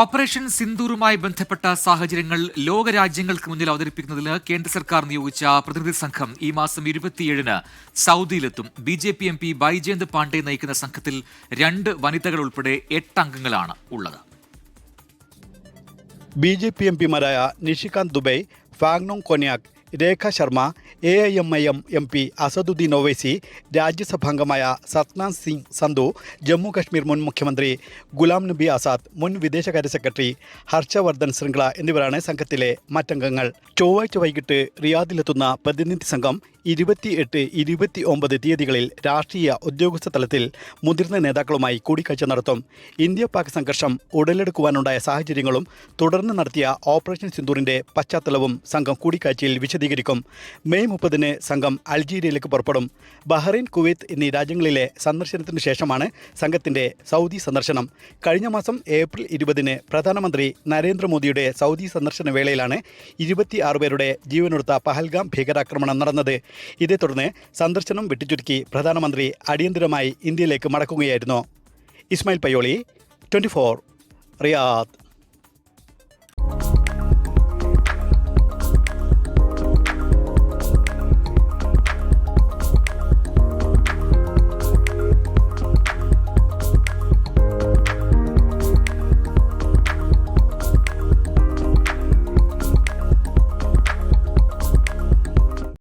Operation സിന്ദൂറുമായി ബന്ധപ്പെട്ട സാഹചര്യങ്ങൾ ലോകരാജ്യങ്ങൾക്ക് മുന്നിൽ അവതരിപ്പിക്കുന്നതിന് കേന്ദ്ര സർക്കാർ നിയോഗിച്ച പ്രതിനിധി സംഘം ഈ മാസം 27-ന് സൗദിയിലെത്തും. BJP MP ബൈജയന്ത് പാണ്ഡെ നയിക്കുന്ന സംഘത്തിൽ 2 വനിതകൾ ഉൾപ്പെടെ 8 അംഗങ്ങളാണ് ഉള്ളത്. BJP MPമാരായ നിഷികാന്ത് ദുബൈ, ഫാങ്നോങ് കൊന്യാക്, രേഖ ശർമ്മ, AIMIM MP അസദുദ്ദീൻ ഒവൈസി, രാജ്യസഭാംഗമായ സത്നാം സിംഗ് സന്ധു, ജമ്മു കശ്മീർ മുൻ മുഖ്യമന്ത്രി ഗുലാം നബി ആസാദ്, മുൻ വിദേശകാര്യ സെക്രട്ടറി ഹർഷവർദ്ധൻ ശൃംഗ്ല എന്നിവരാണ് സംഘത്തിലെ മറ്റംഗങ്ങൾ. ചൊവ്വാഴ്ച വൈകിട്ട് റിയാദിലെത്തുന്ന പ്രതിനിധി സംഘം 28, 29 തീയതികളിൽ രാഷ്ട്രീയ ഉദ്യോഗസ്ഥ തലത്തിൽ മുതിർന്ന നേതാക്കളുമായി കൂടിക്കാഴ്ച നടത്തും. ഇന്ത്യ പാക് സംഘർഷം ഉടലെടുക്കുവാനുണ്ടായ സാഹചര്യങ്ങളും തുടർന്ന് നടത്തിയ ഓപ്പറേഷൻ സിന്ദൂറിന്റെ പശ്ചാത്തലവും സംഘം കൂടിക്കാഴ്ചയിൽ വിശദീകരിക്കും. മെയ് 30-ന് സംഘം അൾജീരിയയിലേക്ക് പുറപ്പെടും. ബഹ്റൈൻ, കുവൈത്ത് എന്നീ രാജ്യങ്ങളിലെ സന്ദർശനത്തിന് ശേഷമാണ് സംഘത്തിന്റെ സൗദി സന്ദർശനം. കഴിഞ്ഞ മാസം ഏപ്രിൽ 20-ന് പ്രധാനമന്ത്രി നരേന്ദ്രമോദിയുടെ സൗദി സന്ദർശന വേളയിലാണ് 26 പേരുടെ ജീവനൊടുത്ത പഹൽഗാം ഭീകരാക്രമണം നടന്നത്. ഇതേ തുടർന്ന് സന്ദർശനം വെട്ടിച്ചുരുക്കി പ്രധാനമന്ത്രി അടിയന്തരമായി ഇന്ത്യയിലേക്ക് മടക്കുകയായിരുന്നു. ഇസ്മായിൽ പയ്യോളി, 24, റിയാദ്.